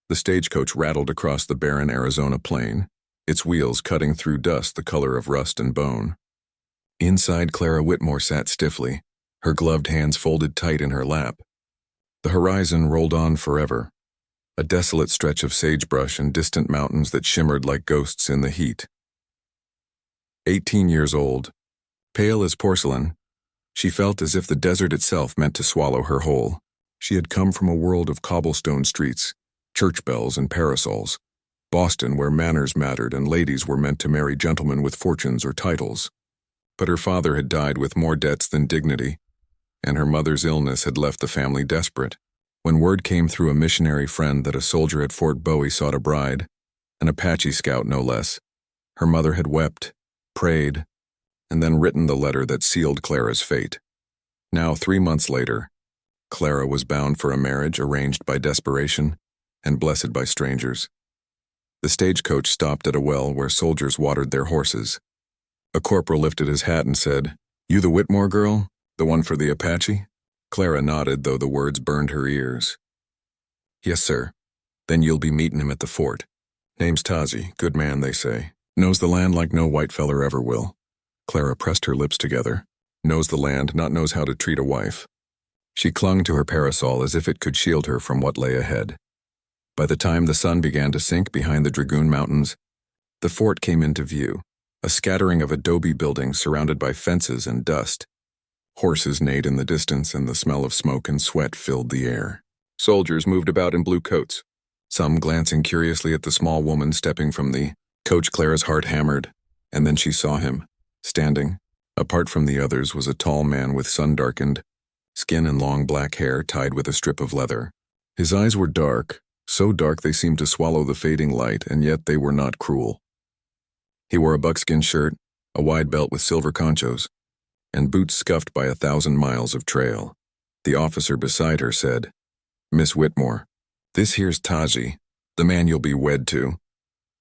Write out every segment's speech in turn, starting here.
The stagecoach rattled across the barren Arizona plain, its wheels cutting through dust the color of rust and bone. Inside, Clara Whitmore sat stiffly, her gloved hands folded tight in her lap. The horizon rolled on forever, a desolate stretch of sagebrush and distant mountains that shimmered like ghosts in the heat. 18 years old, pale as porcelain, she felt as if the desert itself meant to swallow her whole. She had come from a world of cobblestone streets, church bells and parasols, Boston where manners mattered and ladies were meant to marry gentlemen with fortunes or titles. But her father had died with more debts than dignity, and her mother's illness had left the family desperate. When word came through a missionary friend that a soldier at Fort Bowie sought a bride, an Apache scout no less, her mother had wept, prayed, and then written the letter that sealed Clara's fate. Now, 3 months later, Clara was bound for a marriage arranged by desperation and blessed by strangers. The stagecoach stopped at a well where soldiers watered their horses. A corporal lifted his hat and said, "You the Whitmore girl? The one for the Apache?" Clara nodded, though the words burned her ears. "Yes, sir. Then you'll be meeting him at the fort. Name's Taji, good man, they say. Knows the land like no white feller ever will." Clara pressed her lips together. Knows the land, not knows how to treat a wife. She clung to her parasol as if it could shield her from what lay ahead. By the time the sun began to sink behind the Dragoon Mountains, the fort came into view, a scattering of adobe buildings surrounded by fences and dust. Horses neighed in the distance, and the smell of smoke and sweat filled the air. Soldiers moved about in blue coats, some glancing curiously at the small woman stepping from the coach. Clara's heart hammered, and then she saw him. Standing, apart from the others, was a tall man with sun-darkened skin and long black hair tied with a strip of leather. His eyes were dark, so dark they seemed to swallow the fading light, and yet they were not cruel. He wore a buckskin shirt, a wide belt with silver conchos, and boots scuffed by 1,000 miles of trail. The officer beside her said, "Miss Whitmore, this here's Taji, the man you'll be wed to."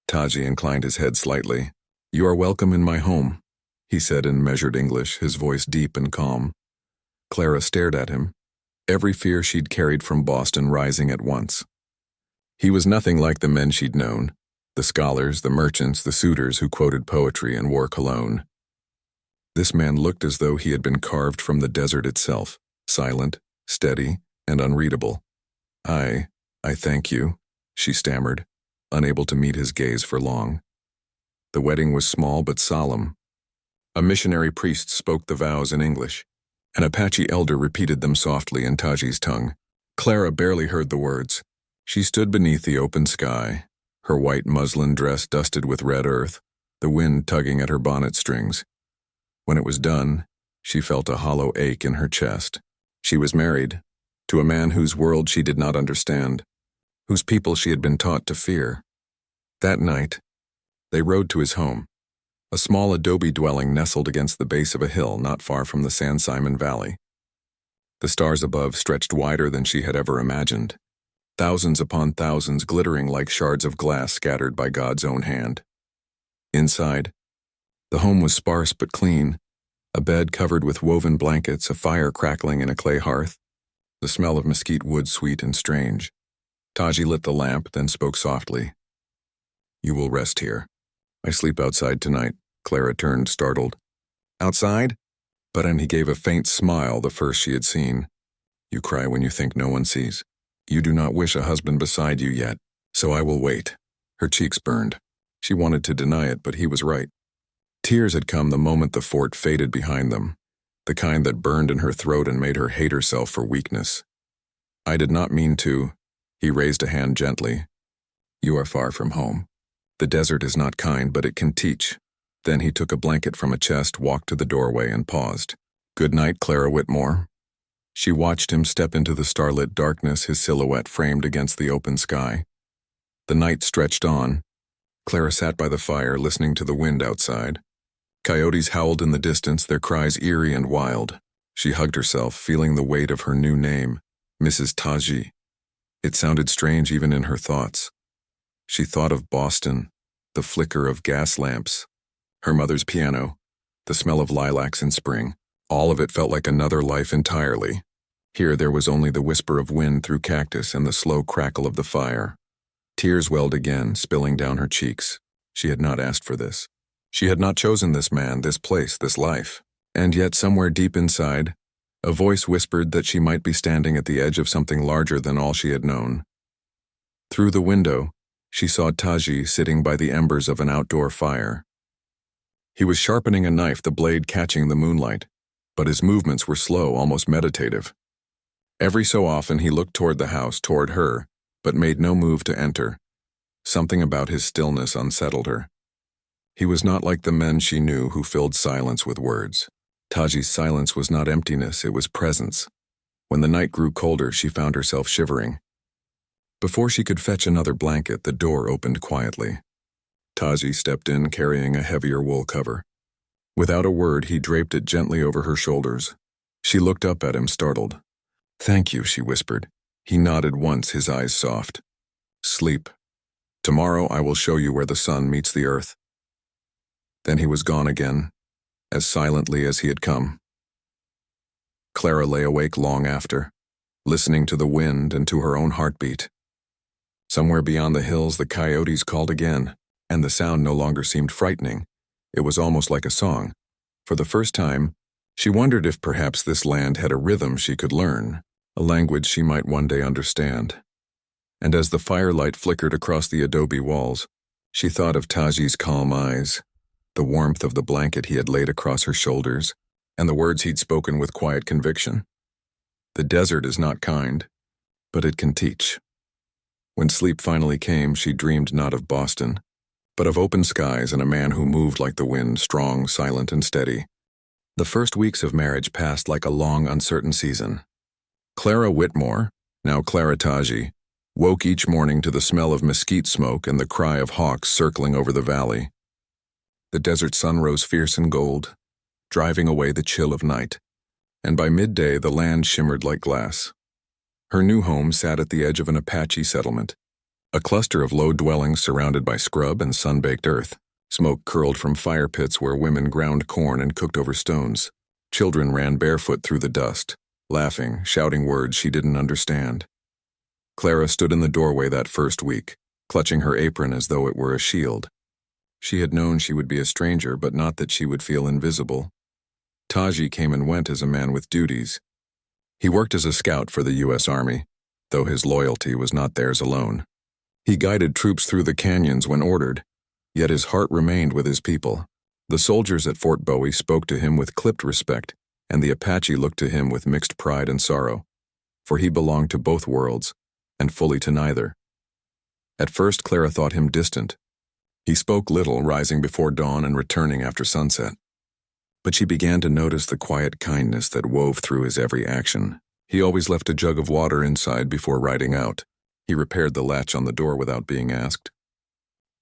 Taji inclined his head slightly. "You are welcome in my home," he said in measured English, his voice deep and calm. Clara stared at him, every fear she'd carried from Boston rising at once. He was nothing like the men she'd known, the scholars, the merchants, the suitors who quoted poetry and wore cologne. This man looked as though he had been carved from the desert itself, silent, steady, and unreadable. I thank you," she stammered, unable to meet his gaze for long. The wedding was small but solemn. A missionary priest spoke the vows in English. An Apache elder repeated them softly in Taji's tongue. Clara barely heard the words. She stood beneath the open sky, her white muslin dress dusted with red earth, the wind tugging at her bonnet strings. When it was done, she felt a hollow ache in her chest. She was married to a man whose world she did not understand, whose people she had been taught to fear. That night, they rode to his home, a small adobe dwelling nestled against the base of a hill not far from the San Simon Valley. The stars above stretched wider than she had ever imagined, thousands upon thousands glittering like shards of glass scattered by God's own hand. Inside, the home was sparse but clean, a bed covered with woven blankets, a fire crackling in a clay hearth, the smell of mesquite wood sweet and strange. Taji lit the lamp, then spoke softly. "You will rest here. I sleep outside tonight." Clara turned, startled. "Outside?" But he gave a faint smile, the first she had seen. "You cry when you think no one sees. You do not wish a husband beside you yet, so I will wait." Her cheeks burned. She wanted to deny it, but he was right. Tears had come the moment the fort faded behind them, the kind that burned in her throat and made her hate herself for weakness. "I did not mean to." He raised a hand gently. "You are far from home. The desert is not kind, but it can teach." Then he took a blanket from a chest, walked to the doorway, and paused. "Good night, Clara Whitmore." She watched him step into the starlit darkness, his silhouette framed against the open sky. The night stretched on. Clara sat by the fire, listening to the wind outside. Coyotes howled in the distance, their cries eerie and wild. She hugged herself, feeling the weight of her new name, Mrs. Taji. It sounded strange even in her thoughts. She thought of Boston, the flicker of gas lamps, her mother's piano, the smell of lilacs in spring. All of it felt like another life entirely. Here there was only the whisper of wind through cactus and the slow crackle of the fire. Tears welled again, spilling down her cheeks. She had not asked for this. She had not chosen this man, this place, this life. And yet, somewhere deep inside, a voice whispered that she might be standing at the edge of something larger than all she had known. Through the window, she saw Taji sitting by the embers of an outdoor fire. He was sharpening a knife, the blade catching the moonlight, but his movements were slow, almost meditative. Every so often he looked toward the house, toward her, but made no move to enter. Something about his stillness unsettled her. He was not like the men she knew who filled silence with words. Taji's silence was not emptiness, it was presence. When the night grew colder, she found herself shivering. Before she could fetch another blanket, the door opened quietly. Taji stepped in, carrying a heavier wool cover. Without a word, he draped it gently over her shoulders. She looked up at him, startled. "Thank you," she whispered. He nodded once, his eyes soft. "Sleep. Tomorrow I will show you where the sun meets the earth." Then he was gone again, as silently as he had come. Clara lay awake long after, listening to the wind and to her own heartbeat. Somewhere beyond the hills, the coyotes called again, and the sound no longer seemed frightening. It was almost like a song. For the first time, she wondered if perhaps this land had a rhythm she could learn, a language she might one day understand. And as the firelight flickered across the adobe walls, she thought of Taji's calm eyes, the warmth of the blanket he had laid across her shoulders, and the words he'd spoken with quiet conviction. The desert is not kind, but it can teach. When sleep finally came, she dreamed not of Boston, but of open skies and a man who moved like the wind, strong, silent, and steady. The first weeks of marriage passed like a long, uncertain season. Clara Whitmore, now Clara Taji, woke each morning to the smell of mesquite smoke and the cry of hawks circling over the valley. The desert sun rose fierce and gold, driving away the chill of night, and by midday the land shimmered like glass. Her new home sat at the edge of an Apache settlement, a cluster of low dwellings surrounded by scrub and sun-baked earth. Smoke curled from fire pits where women ground corn and cooked over stones. Children ran barefoot through the dust, laughing, shouting words she didn't understand. Clara stood in the doorway that first week, clutching her apron as though it were a shield. She had known she would be a stranger, but not that she would feel invisible. Taji came and went as a man with duties. He worked as a scout for the U.S. Army, though his loyalty was not theirs alone. He guided troops through the canyons when ordered, yet his heart remained with his people. The soldiers at Fort Bowie spoke to him with clipped respect, and the Apache looked to him with mixed pride and sorrow, for he belonged to both worlds, and fully to neither. At first, Clara thought him distant. He spoke little, rising before dawn and returning after sunset. But she began to notice the quiet kindness that wove through his every action. He always left a jug of water inside before riding out. He repaired the latch on the door without being asked.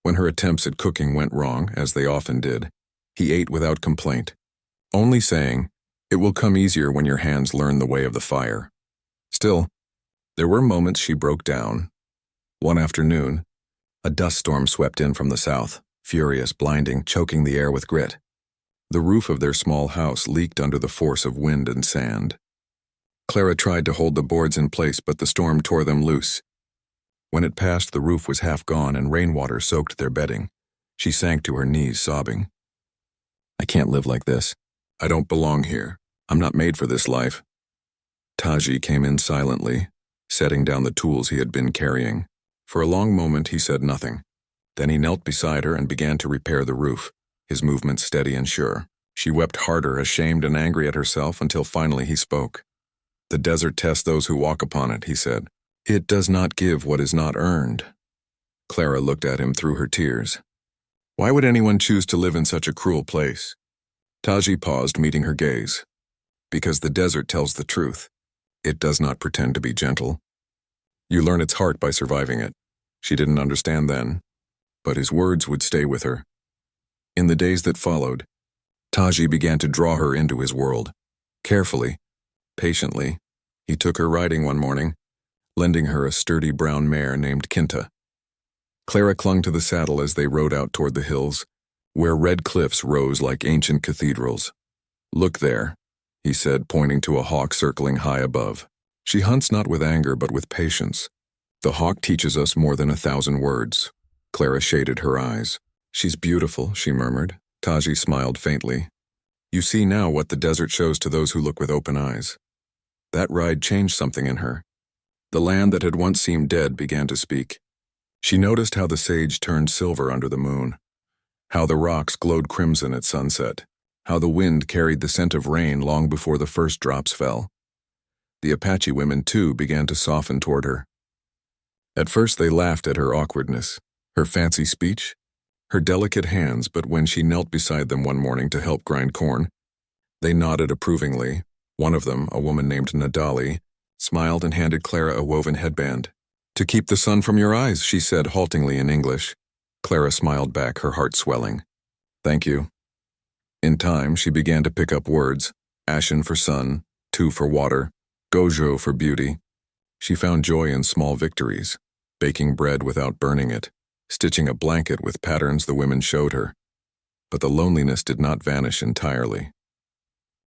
When her attempts at cooking went wrong, as they often did, he ate without complaint, only saying, "It will come easier when your hands learn the way of the fire." Still, there were moments she broke down. One afternoon, a dust storm swept in from the south, furious, blinding, choking the air with grit. The roof of their small house leaked under the force of wind and sand. Clara tried to hold the boards in place, but the storm tore them loose. When it passed, the roof was half gone and rainwater soaked their bedding. She sank to her knees, sobbing. "I can't live like this. I don't belong here. I'm not made for this life." Taji came in silently, setting down the tools he had been carrying. For a long moment he said nothing. Then he knelt beside her and began to repair the roof, his movements steady and sure. She wept harder, ashamed and angry at herself, until finally he spoke. "The desert tests those who walk upon it," he said. "It does not give what is not earned." Clara looked at him through her tears. Why would anyone choose to live in such a cruel place? Taji paused, meeting her gaze. Because the desert tells the truth. It does not pretend to be gentle. You learn its heart by surviving it. She didn't understand then, but his words would stay with her. In the days that followed, Taji began to draw her into his world. Carefully, patiently, he took her riding one morning, lending her a sturdy brown mare named Kinta. Clara clung to the saddle as they rode out toward the hills, where red cliffs rose like ancient cathedrals. "Look there," he said, pointing to a hawk circling high above. "She hunts not with anger but with patience. The hawk teaches us more than 1,000 words. Clara shaded her eyes. She's beautiful, she murmured. Taji smiled faintly. You see now what the desert shows to those who look with open eyes. That ride changed something in her. The land that had once seemed dead began to speak. She noticed how the sage turned silver under the moon, how the rocks glowed crimson at sunset, how the wind carried the scent of rain long before the first drops fell. The Apache women, too, began to soften toward her. At first they laughed at her awkwardness, her fancy speech, her delicate hands, but when she knelt beside them one morning to help grind corn, they nodded approvingly. One of them, a woman named Nadali, smiled and handed Clara a woven headband. To keep the sun from your eyes, she said haltingly in English. Clara smiled back, her heart swelling. Thank you. In time, she began to pick up words, ashen for sun, tu for water, gojo for beauty. She found joy in small victories, baking bread without burning it, stitching a blanket with patterns the women showed her. But the loneliness did not vanish entirely.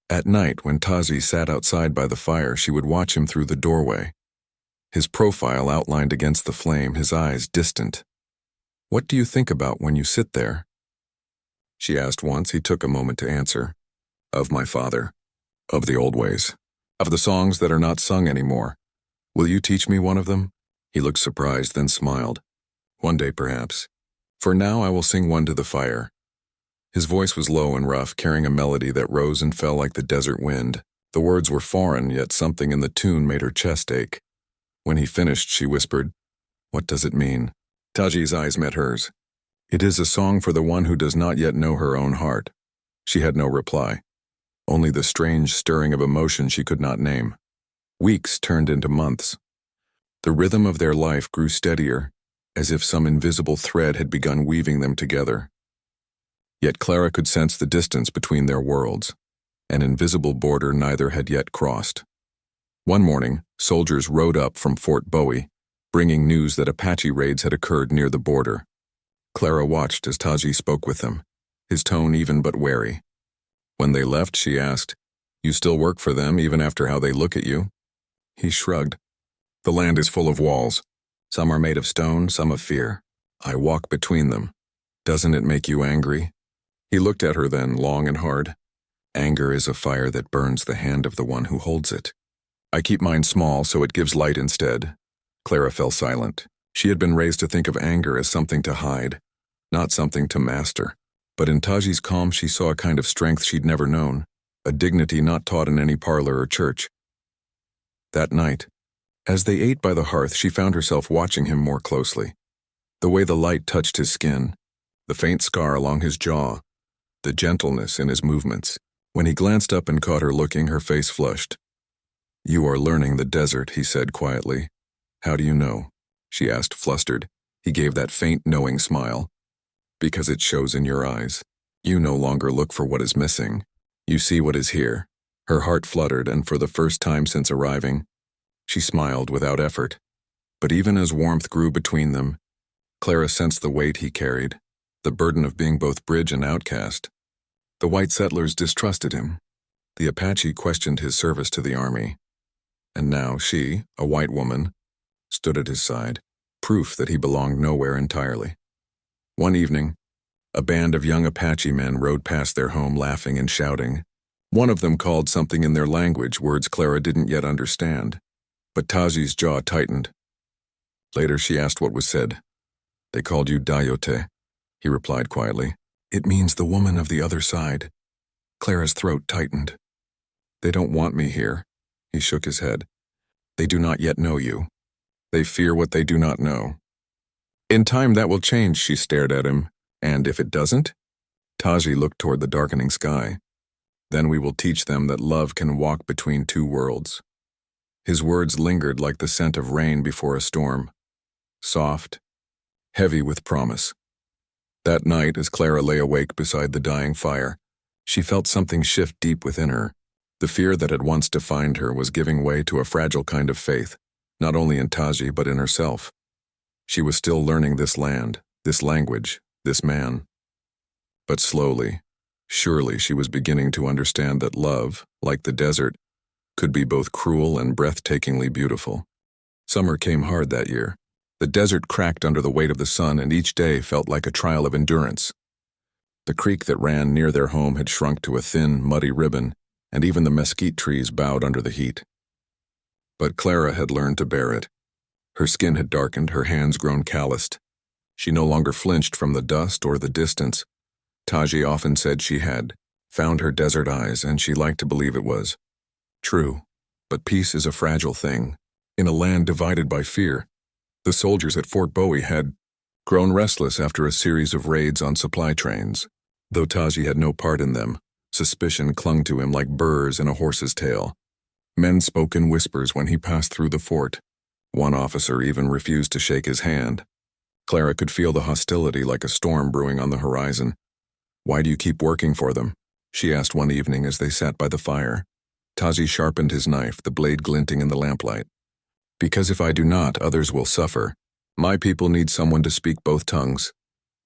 At night, when Taji sat outside by the fire, she would watch him through the doorway. His profile outlined against the flame, his eyes distant. What do you think about when you sit there? She asked once. He took a moment to answer. Of my father. Of the old ways. Of the songs that are not sung anymore. Will you teach me one of them? He looked surprised, then smiled. One day, perhaps. For now, I will sing one to the fire. His voice was low and rough, carrying a melody that rose and fell like the desert wind. The words were foreign, yet something in the tune made her chest ache. When he finished, she whispered, What does it mean? Taji's eyes met hers. It is a song for the one who does not yet know her own heart. She had no reply. Only the strange stirring of emotion she could not name. Weeks turned into months. The rhythm of their life grew steadier, as if some invisible thread had begun weaving them together. Yet Clara could sense the distance between their worlds, an invisible border neither had yet crossed. One morning, soldiers rode up from Fort Bowie, bringing news that Apache raids had occurred near the border. Clara watched as Taji spoke with them, his tone even but wary. When they left, she asked, You still work for them even after how they look at you? He shrugged. The land is full of walls. Some are made of stone, some of fear. I walk between them. Doesn't it make you angry? He looked at her then, long and hard. Anger is a fire that burns the hand of the one who holds it. I keep mine small so it gives light instead. Clara fell silent. She had been raised to think of anger as something to hide, not something to master. But in Taji's calm she saw a kind of strength she'd never known, a dignity not taught in any parlor or church. That night, as they ate by the hearth, she found herself watching him more closely. The way the light touched his skin, the faint scar along his jaw, the gentleness in his movements. When he glanced up and caught her looking, her face flushed. You are learning the desert, he said quietly. How do you know? She asked, flustered. He gave that faint, knowing smile. Because it shows in your eyes. You no longer look for what is missing. You see what is here. Her heart fluttered, and for the first time since arriving, she smiled without effort. But even as warmth grew between them, Clara sensed the weight he carried, the burden of being both bridge and outcast. The white settlers distrusted him. The Apache questioned his service to the army. And now she, a white woman, stood at his side, proof that he belonged nowhere entirely. One evening, a band of young Apache men rode past their home laughing and shouting. One of them called something in their language, words Clara didn't yet understand. But Taji's jaw tightened. Later she asked what was said. They called you Dayote, he replied quietly. It means the woman of the other side. Clara's throat tightened. They don't want me here. He shook his head. They do not yet know you. They fear what they do not know. In time that will change, she stared at him. And if it doesn't? Taji looked toward the darkening sky. Then we will teach them that love can walk between two worlds. His words lingered like the scent of rain before a storm. Soft, heavy with promise. That night, as Clara lay awake beside the dying fire, she felt something shift deep within her. The fear that had once defined her was giving way to a fragile kind of faith, not only in Taji but in herself. She was still learning this land, this language, this man. But slowly, surely she was beginning to understand that love, like the desert, could be both cruel and breathtakingly beautiful. Summer came hard that year. The desert cracked under the weight of the sun, and each day felt like a trial of endurance. The creek that ran near their home had shrunk to a thin, muddy ribbon, and even the mesquite trees bowed under the heat. But Clara had learned to bear it. Her skin had darkened, her hands grown calloused. She no longer flinched from the dust or the distance. Taji often said she had found her desert eyes, and she liked to believe it was true. But peace is a fragile thing. In a land divided by fear, the soldiers at Fort Bowie had grown restless after a series of raids on supply trains. Though Taji had no part in them, suspicion clung to him like burrs in a horse's tail. Men spoke in whispers when he passed through the fort. One officer even refused to shake his hand. Clara could feel the hostility like a storm brewing on the horizon. "Why do you keep working for them?" she asked one evening as they sat by the fire. Taji sharpened his knife, the blade glinting in the lamplight. "Because if I do not, others will suffer. My people need someone to speak both tongues."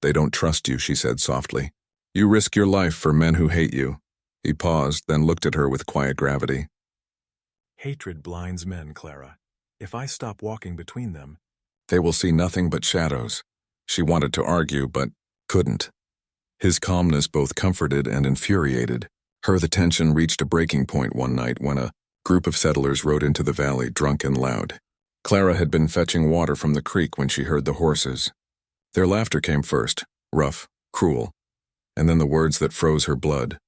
"They don't trust you," she said softly. "You risk your life for men who hate you." He paused, then looked at her with quiet gravity. "Hatred blinds men, Clara. If I stop walking between them, "They will see nothing but shadows." She wanted to argue, but couldn't. His calmness both comforted and infuriated her. The tension reached a breaking point one night when a group of settlers rode into the valley, drunk and loud. Clara had been fetching water from the creek when she heard the horses. Their laughter came first, rough, cruel, and then the words that froze her blood.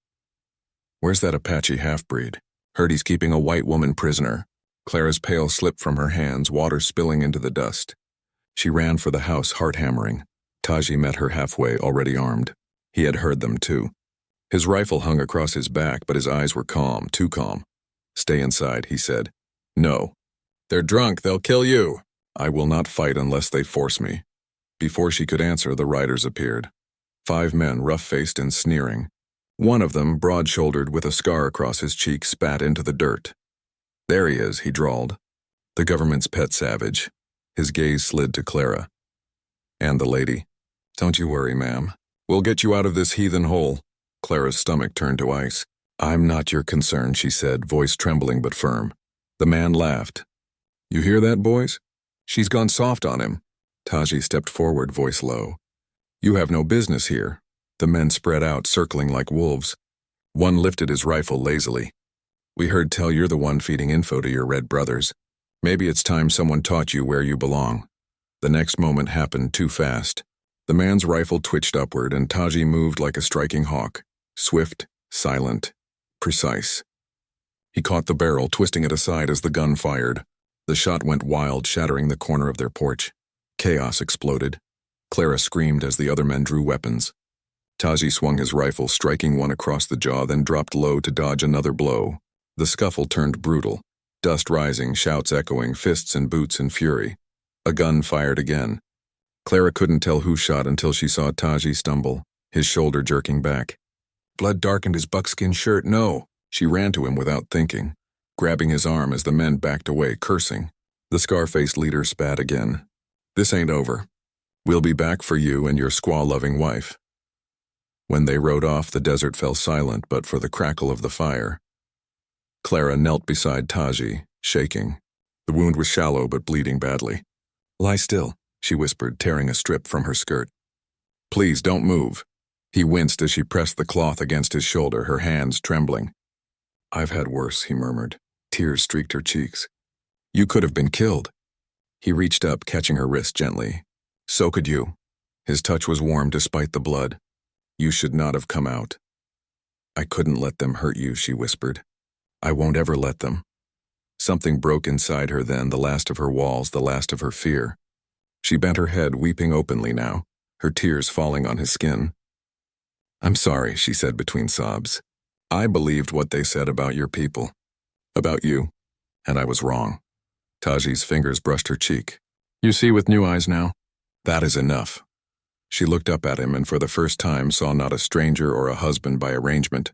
"Where's that Apache half-breed? Heard he's keeping a white woman prisoner." Clara's pail slipped from her hands, water spilling into the dust. She ran for the house, heart hammering. Taji met her halfway, already armed. He had heard them, too. His rifle hung across his back, but his eyes were calm, too calm. "Stay inside," he said. "No. They're drunk, they'll kill you." "I will not fight unless they force me." Before she could answer, the riders appeared. 5 men, rough-faced and sneering. One of them, broad-shouldered with a scar across his cheek, spat into the dirt. "There he is," he drawled. "The government's pet savage." His gaze slid to Clara. "And the lady." "Don't you worry, ma'am. We'll get you out of this heathen hole." Clara's stomach turned to ice. "I'm not your concern," she said, voice trembling but firm. The man laughed. "You hear that, boys? She's gone soft on him." Taji stepped forward, voice low. "You have no business here." The men spread out, circling like wolves. One lifted his rifle lazily. "We heard tell you're the one feeding info to your red brothers. Maybe it's time someone taught you where you belong." The next moment happened too fast. The man's rifle twitched upward, and Taji moved like a striking hawk. Swift, silent, precise. He caught the barrel, twisting it aside as the gun fired. The shot went wild, shattering the corner of their porch. Chaos exploded. Clara screamed as the other men drew weapons. Taji swung his rifle, striking one across the jaw, then dropped low to dodge another blow. The scuffle turned brutal. Dust rising, shouts echoing, fists and boots in fury. A gun fired again. Clara couldn't tell who shot until she saw Taji stumble, his shoulder jerking back. Blood darkened his buckskin shirt. "No!" She ran to him without thinking, grabbing his arm as the men backed away, cursing. The scar-faced leader spat again. "This ain't over. We'll be back for you and your squaw-loving wife." When they rode off, the desert fell silent but for the crackle of the fire. Clara knelt beside Taji, shaking. The wound was shallow but bleeding badly. "Lie still," she whispered, tearing a strip from her skirt. "Please, don't move." He winced as she pressed the cloth against his shoulder, her hands trembling. "I've had worse," he murmured. Tears streaked her cheeks. "You could have been killed." He reached up, catching her wrist gently. "So could you." His touch was warm despite the blood. "You should not have come out." "I couldn't let them hurt you," she whispered. "I won't ever let them." Something broke inside her then, the last of her walls, the last of her fear. She bent her head, weeping openly now, her tears falling on his skin. "I'm sorry," she said between sobs. "I believed what they said about your people. About you. And I was wrong." Taji's fingers brushed her cheek. "You see with new eyes now? That is enough." She looked up at him and for the first time saw not a stranger or a husband by arrangement,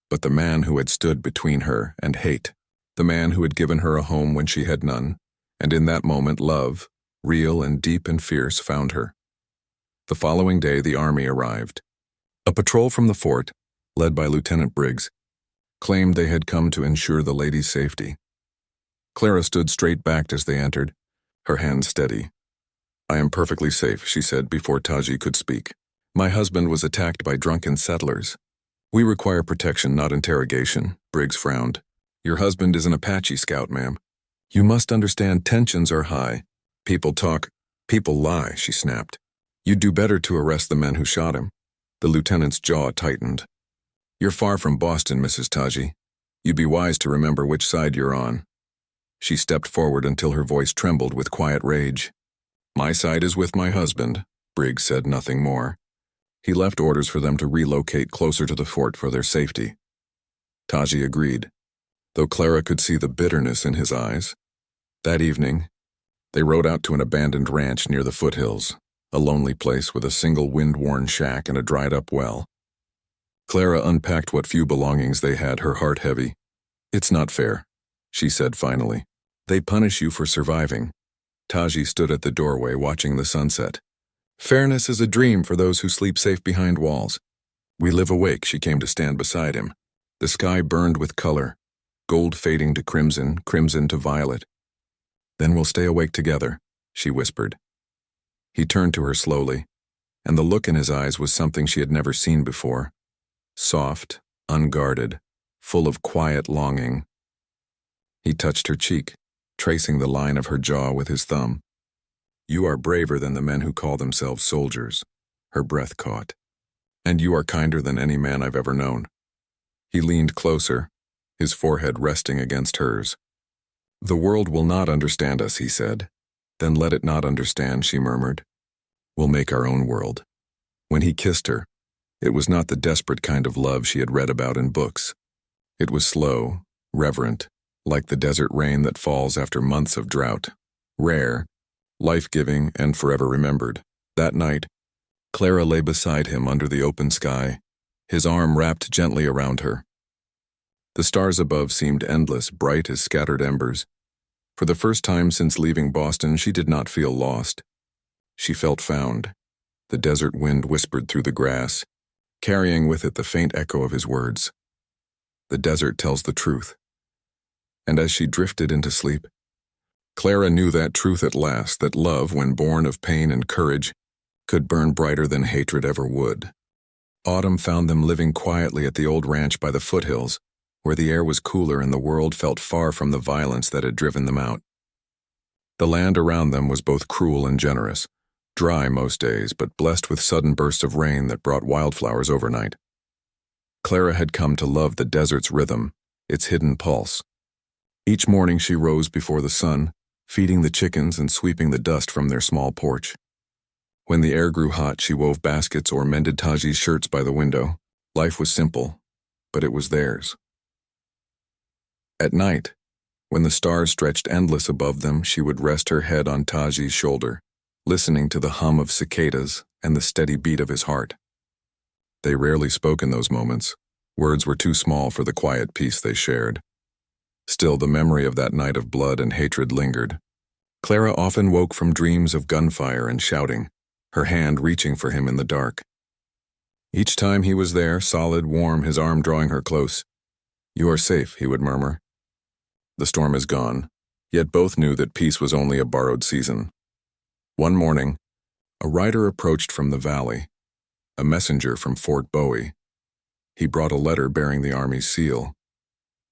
but the man who had stood between her and hate, the man who had given her a home when she had none, and in that moment love, real and deep and fierce, found her. The following day the army arrived. A patrol from the fort, led by Lieutenant Briggs, claimed they had come to ensure the lady's safety. Clara stood straight-backed as they entered, her hands steady. I am perfectly safe, she said before Taji could speak. My husband was attacked by drunken settlers. We require protection, not interrogation, Briggs frowned. Your husband is an Apache scout, ma'am. You must understand tensions are high. People talk, people lie, she snapped. You'd do better to arrest the men who shot him. The lieutenant's jaw tightened. You're far from Boston, Mrs. Taji. You'd be wise to remember which side you're on. She stepped forward until her voice trembled with quiet rage. My side is with my husband, Briggs said nothing more. He left orders for them to relocate closer to the fort for their safety. Taji agreed, though Clara could see the bitterness in his eyes. That evening, they rode out to an abandoned ranch near the foothills, a lonely place with a single wind-worn shack and a dried-up well. Clara unpacked what few belongings they had, her heart heavy. It's not fair, she said finally. They punish you for surviving. Taji stood at the doorway watching the sunset. Fairness is a dream for those who sleep safe behind walls. We live awake, she came to stand beside him. The sky burned with color, gold fading to crimson, crimson to violet. Then we'll stay awake together, she whispered. He turned to her slowly, and the look in his eyes was something she had never seen before. Soft, unguarded, full of quiet longing. He touched her cheek, tracing the line of her jaw with his thumb. You are braver than the men who call themselves soldiers, her breath caught. And you are kinder than any man I've ever known. He leaned closer, his forehead resting against hers. The world will not understand us, he said. Then let it not understand, she murmured. We'll make our own world. When he kissed her, it was not the desperate kind of love she had read about in books. It was slow, reverent, like the desert rain that falls after months of drought. Rare, life-giving, and forever remembered. That night, Clara lay beside him under the open sky, his arm wrapped gently around her. The stars above seemed endless, bright as scattered embers. For the first time since leaving Boston, she did not feel lost. She felt found. The desert wind whispered through the grass, carrying with it the faint echo of his words. The desert tells the truth. And as she drifted into sleep, Clara knew that truth at last, that love, when born of pain and courage, could burn brighter than hatred ever would. Autumn found them living quietly at the old ranch by the foothills, where the air was cooler and the world felt far from the violence that had driven them out. The land around them was both cruel and generous, dry most days, but blessed with sudden bursts of rain that brought wildflowers overnight. Clara had come to love the desert's rhythm, its hidden pulse. Each morning she rose before the sun, feeding the chickens and sweeping the dust from their small porch. When the air grew hot, she wove baskets or mended Taji's shirts by the window. Life was simple, but it was theirs. At night, when the stars stretched endless above them, she would rest her head on Taji's shoulder, listening to the hum of cicadas and the steady beat of his heart. They rarely spoke in those moments. Words were too small for the quiet peace they shared. Still, the memory of that night of blood and hatred lingered. Clara often woke from dreams of gunfire and shouting, her hand reaching for him in the dark. Each time he was there, solid, warm, his arm drawing her close. You are safe, he would murmur. The storm is gone, yet both knew that peace was only a borrowed season. One morning, a rider approached from the valley, a messenger from Fort Bowie. He brought a letter bearing the Army's seal.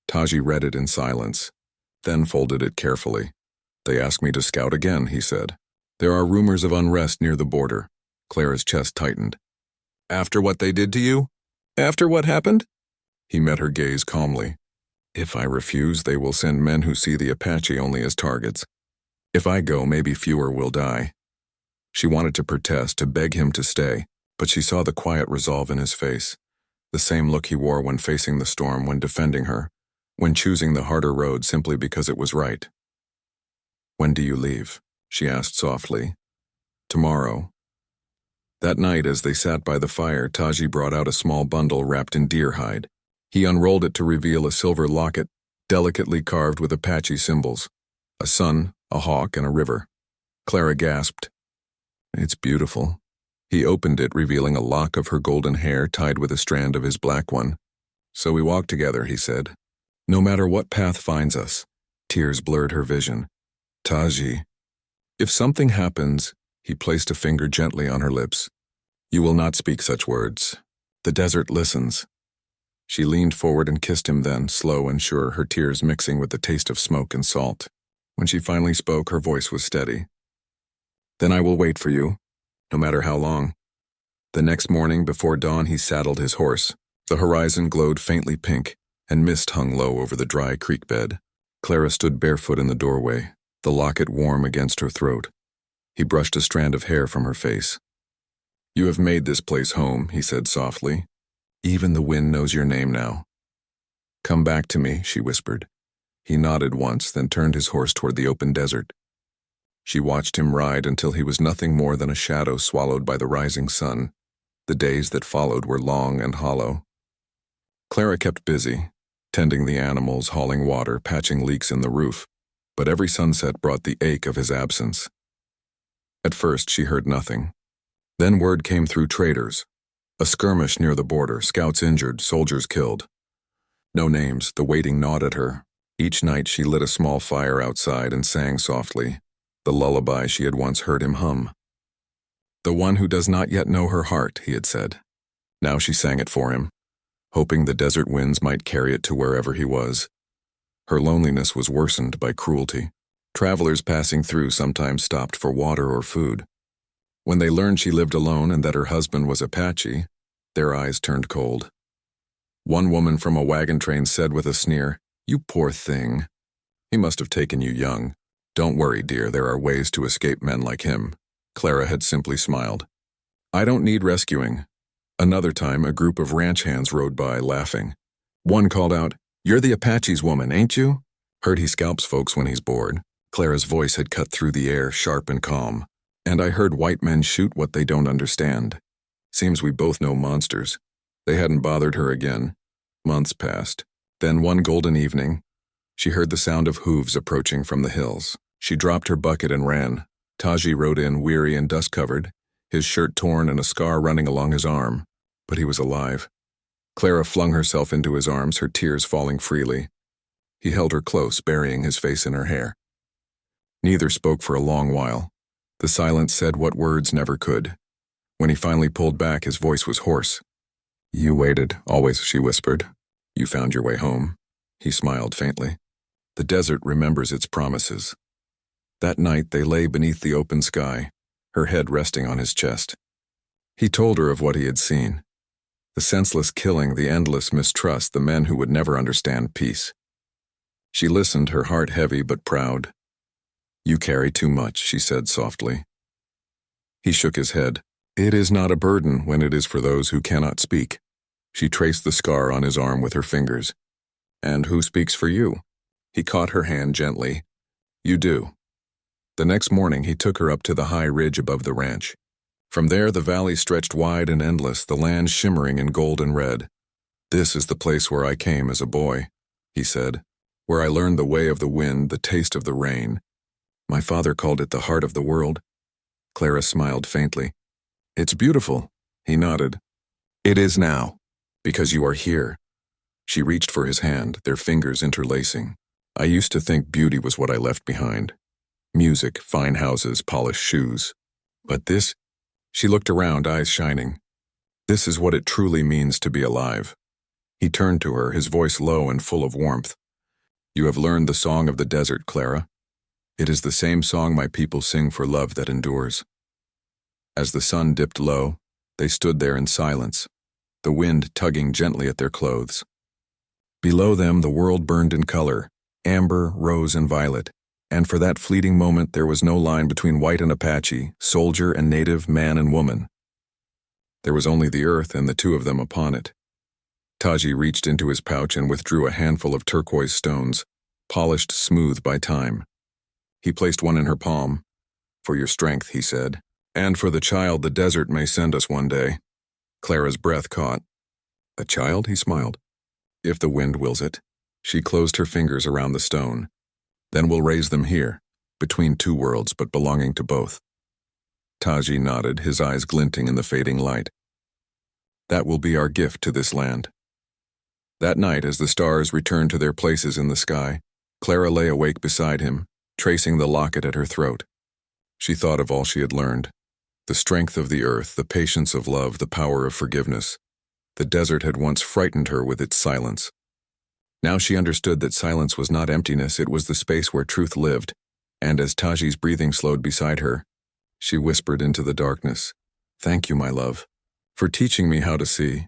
Taji read it in silence, then folded it carefully. They asked me to scout again, he said. There are rumors of unrest near the border. Clara's chest tightened. After what they did to you? After what happened? He met her gaze calmly. If I refuse, they will send men who see the Apache only as targets. If I go, maybe fewer will die. She wanted to protest, to beg him to stay, but she saw the quiet resolve in his face, the same look he wore when facing the storm, when defending her, when choosing the harder road simply because it was right. When do you leave? She asked softly. Tomorrow. That night, as they sat by the fire, Taji brought out a small bundle wrapped in deer hide. He unrolled it to reveal a silver locket, delicately carved with Apache symbols, a sun, a hawk, and a river. Clara gasped. It's beautiful. He opened it, revealing a lock of her golden hair tied with a strand of his black one. So we walk together, he said. No matter what path finds us. Tears blurred her vision. Taji. If something happens, He placed a finger gently on her lips. You will not speak such words. The desert listens. She leaned forward and kissed him then, slow and sure, her tears mixing with the taste of smoke and salt. When she finally spoke, her voice was steady. Then I will wait for you, no matter how long. The next morning, before dawn, he saddled his horse. The horizon glowed faintly pink, and mist hung low over the dry creek bed. Clara stood barefoot in the doorway, the locket warm against her throat. He brushed a strand of hair from her face. You have made this place home, he said softly. Even the wind knows your name now. Come back to me, she whispered. He nodded once, then turned his horse toward the open desert. She watched him ride until he was nothing more than a shadow swallowed by the rising sun. The days that followed were long and hollow. Clara kept busy, tending the animals, hauling water, patching leaks in the roof, but every sunset brought the ache of his absence. At first she heard nothing. Then word came through traders. A skirmish near the border, scouts injured, soldiers killed. No names, the waiting gnawed at her. Each night she lit a small fire outside and sang softly, the lullaby she had once heard him hum. The one who does not yet know her heart, he had said. Now she sang it for him, hoping the desert winds might carry it to wherever he was. Her loneliness was worsened by cruelty. Travelers passing through sometimes stopped for water or food. When they learned she lived alone and that her husband was Apache, their eyes turned cold. One woman from a wagon train said with a sneer, You poor thing. He must have taken you young. Don't worry, dear, there are ways to escape men like him. Clara had simply smiled. I don't need rescuing. Another time, a group of ranch hands rode by, laughing. One called out, You're the Apache's woman, ain't you? Heard he scalps folks when he's bored. Clara's voice had cut through the air, sharp and calm. And I heard white men shoot what they don't understand. Seems we both know monsters. They hadn't bothered her again. Months passed. Then one golden evening, she heard the sound of hooves approaching from the hills. She dropped her bucket and ran. Taji rode in, weary and dust-covered, his shirt torn and a scar running along his arm. But he was alive. Clara flung herself into his arms, her tears falling freely. He held her close, burying his face in her hair. Neither spoke for a long while. The silence said what words never could. When he finally pulled back, his voice was hoarse. You waited, always, she whispered. You found your way home. He smiled faintly. The desert remembers its promises. That night they lay beneath the open sky, her head resting on his chest. He told her of what he had seen. The senseless killing, the endless mistrust, the men who would never understand peace. She listened, her heart heavy but proud. You carry too much, she said softly. He shook his head. It is not a burden when it is for those who cannot speak. She traced the scar on his arm with her fingers. And who speaks for you? He caught her hand gently. You do. The next morning he took her up to the high ridge above the ranch. From there the valley stretched wide and endless, the land shimmering in gold and red. This is the place where I came as a boy, he said, where I learned the way of the wind, the taste of the rain. My father called it the heart of the world. Clara smiled faintly. It's beautiful, he nodded. It is now, because you are here. She reached for his hand, their fingers interlacing. I used to think beauty was what I left behind. Music, fine houses, polished shoes. But this, she looked around, eyes shining. This is what it truly means to be alive. He turned to her, his voice low and full of warmth. You have learned the song of the desert, Clara. It is the same song my people sing for love that endures. As the sun dipped low, they stood there in silence, the wind tugging gently at their clothes. Below them the world burned in color, amber, rose, and violet, and for that fleeting moment there was no line between white and Apache, soldier and native, man and woman. There was only the earth and the two of them upon it. Taji reached into his pouch and withdrew a handful of turquoise stones, polished smooth by time. He placed one in her palm. For your strength, he said, and for the child the desert may send us one day. Clara's breath caught. A child? He smiled. If the wind wills it. She closed her fingers around the stone. Then we'll raise them here, between two worlds but belonging to both. Taji nodded, his eyes glinting in the fading light. That will be our gift to this land. That night, as the stars returned to their places in the sky, Clara lay awake beside him, tracing the locket at her throat. She thought of all she had learned, The strength of the earth, the patience of love, the power of forgiveness. The desert had once frightened her with its silence. Now she understood that silence was not emptiness, it was the space where truth lived, and as Taji's breathing slowed beside her, she whispered into the darkness, "Thank you, my love, for teaching me how to see."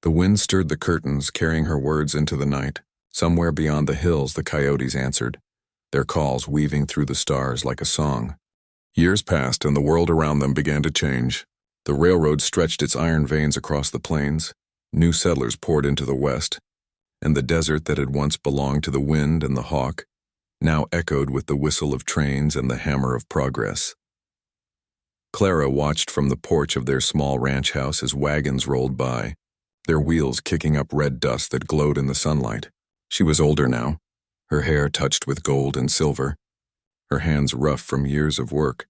The wind stirred the curtains, carrying her words into the night. Somewhere beyond the hills, the coyotes answered, their calls weaving through the stars like a song. Years passed, and the world around them began to change. The railroad stretched its iron veins across the plains. New settlers poured into the west, and the desert that had once belonged to the wind and the hawk now echoed with the whistle of trains and the hammer of progress. Clara watched from the porch of their small ranch house as wagons rolled by, their wheels kicking up red dust that glowed in the sunlight. She was older now, her hair touched with gold and silver, her hands rough from years of work,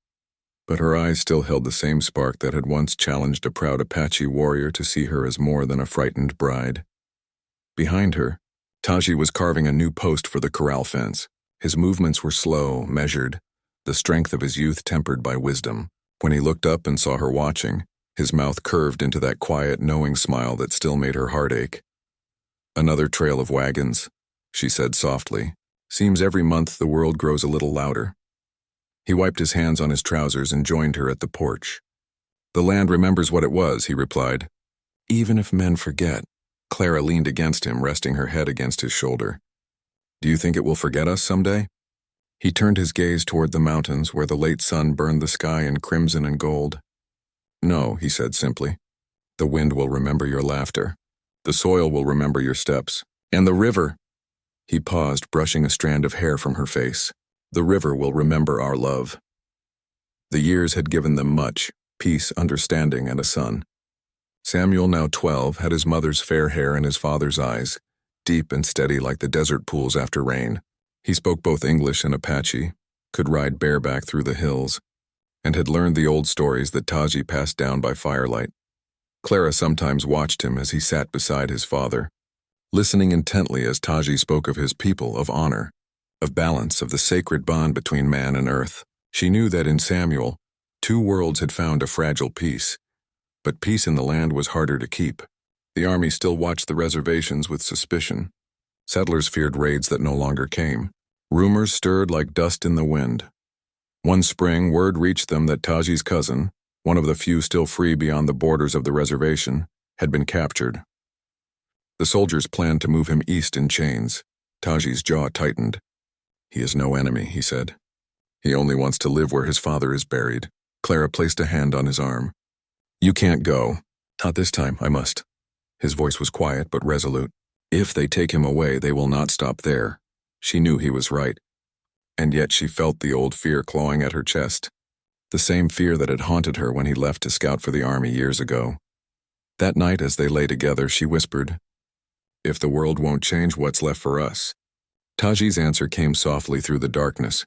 but her eyes still held the same spark that had once challenged a proud Apache warrior to see her as more than a frightened bride. Behind her, Taji was carving a new post for the corral fence. His movements were slow, measured, the strength of his youth tempered by wisdom. When he looked up and saw her watching, his mouth curved into that quiet, knowing smile that still made her heart ache. "Another trail of wagons," she said softly. "Seems every month the world grows a little louder." He wiped his hands on his trousers and joined her at the porch. "The land remembers what it was," he replied. "Even if men forget." Clara leaned against him, resting her head against his shoulder. "Do you think it will forget us someday?" He turned his gaze toward the mountains where the late sun burned the sky in crimson and gold. "No," he said simply. "The wind will remember your laughter. The soil will remember your steps. And the river—" He paused, brushing a strand of hair from her face. "The river will remember our love." The years had given them much, peace, understanding, and a son. Samuel, now 12, had his mother's fair hair and his father's eyes, deep and steady like the desert pools after rain. He spoke both English and Apache, could ride bareback through the hills, and had learned the old stories that Taji passed down by firelight. Clara sometimes watched him as he sat beside his father, listening intently as Taji spoke of his people, of honor, of balance, of the sacred bond between man and earth. She knew that in Samuel, two worlds had found a fragile peace, but peace in the land was harder to keep. The army still watched the reservations with suspicion. Settlers feared raids that no longer came. Rumors stirred like dust in the wind. One spring, word reached them that Taji's cousin, one of the few still free beyond the borders of the reservation, had been captured. The soldiers planned to move him east in chains. Taji's jaw tightened. "He is no enemy," he said. "He only wants to live where his father is buried." Clara placed a hand on his arm. "You can't go." "Not this time, I must." His voice was quiet but resolute. "If they take him away, they will not stop there." She knew he was right. And yet she felt the old fear clawing at her chest, the same fear that had haunted her when he left to scout for the army years ago. That night, as they lay together, she whispered, "If the world won't change, what's left for us?" Taji's answer came softly through the darkness.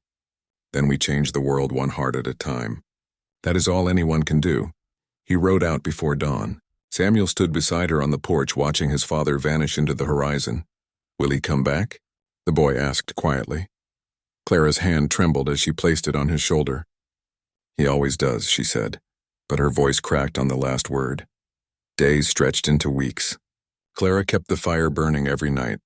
"Then we change the world one heart at a time. That is all anyone can do." He rode out before dawn. Samuel stood beside her on the porch, watching his father vanish into the horizon. "Will he come back?" the boy asked quietly. Clara's hand trembled as she placed it on his shoulder. "He always does," she said, but her voice cracked on the last word. Days stretched into weeks. Clara kept the fire burning every night,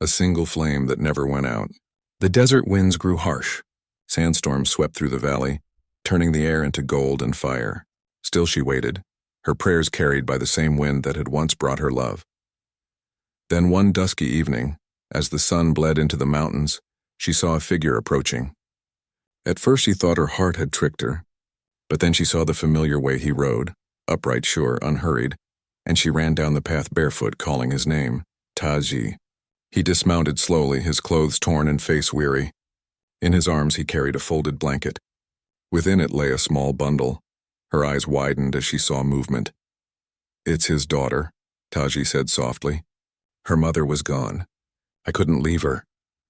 a single flame that never went out. The desert winds grew harsh. Sandstorms swept through the valley, turning the air into gold and fire. Still she waited, her prayers carried by the same wind that had once brought her love. Then one dusky evening, as the sun bled into the mountains, she saw a figure approaching. At first she thought her heart had tricked her, but then she saw the familiar way he rode, upright, sure, unhurried, and she ran down the path barefoot, calling his name, Taji. He dismounted slowly, his clothes torn and face weary. In his arms he carried a folded blanket. Within it lay a small bundle. Her eyes widened as she saw movement. "It's his daughter," Taji said softly. "Her mother was gone. I couldn't leave her."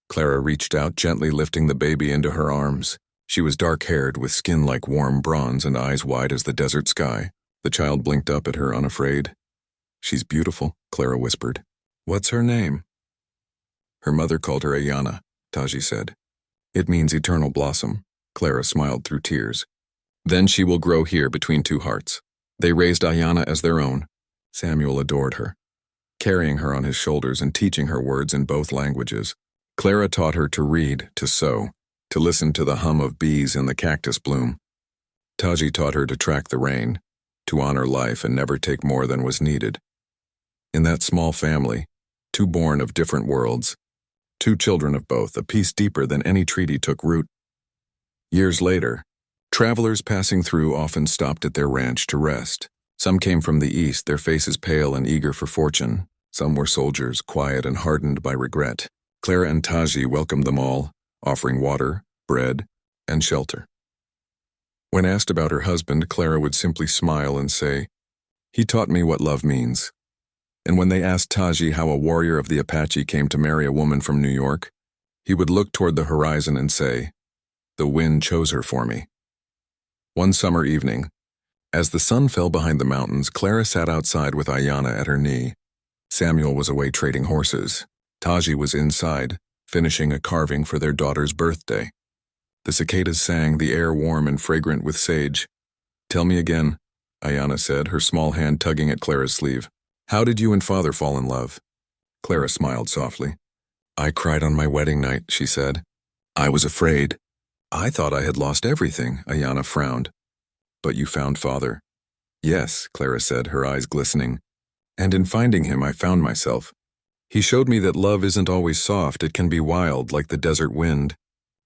Clara reached out, gently lifting the baby into her arms. She was dark-haired, with skin like warm bronze and eyes wide as the desert sky. The child blinked up at her, unafraid. "She's beautiful," Clara whispered. "What's her name?" Her mother called her Ayana, Taji said. "It means eternal blossom." Clara smiled through tears. Then she will grow here between two hearts. They raised Ayana as their own. Samuel adored her, carrying her on his shoulders and teaching her words in both languages. Clara taught her to read, to sew, to listen to the hum of bees in the cactus bloom. Taji taught her to track the rain, to honor life and never take more than was needed. In that small family, two born of different worlds, two children of both, a peace deeper than any treaty took root. Years later, travelers passing through often stopped at their ranch to rest. Some came from the east, their faces pale and eager for fortune. Some were soldiers, quiet and hardened by regret. Clara and Taji welcomed them all, offering water, bread, and shelter. When asked about her husband, Clara would simply smile and say, "He taught me what love means." And when they asked Taji how a warrior of the Apache came to marry a woman from New York, he would look toward the horizon and say, "The wind chose her for me." One summer evening, as the sun fell behind the mountains, Clara sat outside with Ayana at her knee. Samuel was away trading horses. Taji was inside, finishing a carving for their daughter's birthday. The cicadas sang, the air warm and fragrant with sage. "Tell me again," Ayana said, her small hand tugging at Clara's sleeve. "How did you and father fall in love?" Clara smiled softly. "I cried on my wedding night," she said. "I was afraid. I thought I had lost everything," Ayana frowned. "But you found father." "Yes," Clara said, her eyes glistening. "And in finding him, I found myself. He showed me that love isn't always soft, it can be wild, like the desert wind.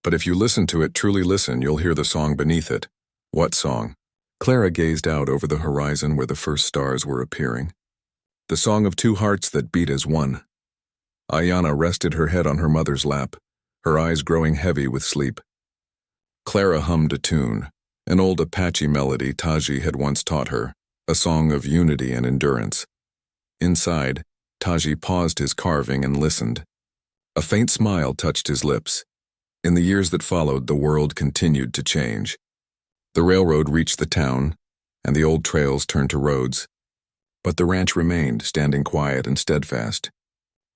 But if you listen to it, truly listen, you'll hear the song beneath it." "What song?" Clara gazed out over the horizon where the first stars were appearing. "The song of two hearts that beat as one." Ayana rested her head on her mother's lap, her eyes growing heavy with sleep. Clara hummed a tune, an old Apache melody Taji had once taught her, a song of unity and endurance. Inside, Taji paused his carving and listened. A faint smile touched his lips. In the years that followed, the world continued to change. The railroad reached the town, and the old trails turned to roads. But the ranch remained, standing quiet and steadfast,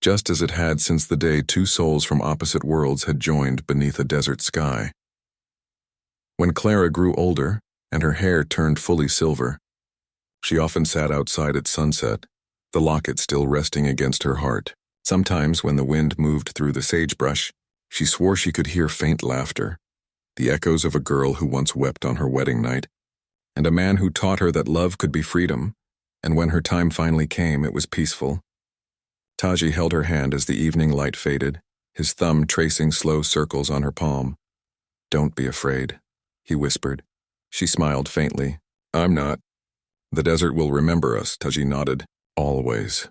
just as it had since the day two souls from opposite worlds had joined beneath a desert sky. When Clara grew older, and her hair turned fully silver, she often sat outside at sunset, the locket still resting against her heart. Sometimes, when the wind moved through the sagebrush, she swore she could hear faint laughter, the echoes of a girl who once wept on her wedding night, and a man who taught her that love could be freedom, and when her time finally came, it was peaceful. Taji held her hand as the evening light faded, his thumb tracing slow circles on her palm. "Don't be afraid," he whispered. She smiled faintly. "I'm not. The desert will remember us," Taji nodded. "Always."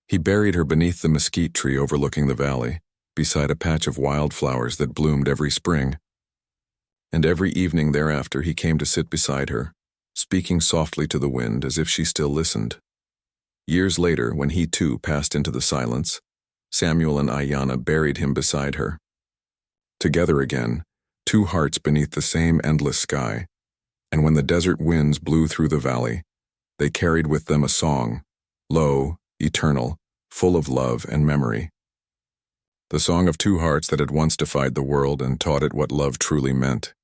He buried her beneath the mesquite tree overlooking the valley, beside a patch of wildflowers that bloomed every spring. And every evening thereafter he came to sit beside her, speaking softly to the wind as if she still listened. Years later, when he too passed into the silence, Samuel and Ayana buried him beside her. Together again, two hearts beneath the same endless sky, and when the desert winds blew through the valley, they carried with them a song, low, eternal, full of love and memory. The song of two hearts that had once defied the world and taught it what love truly meant.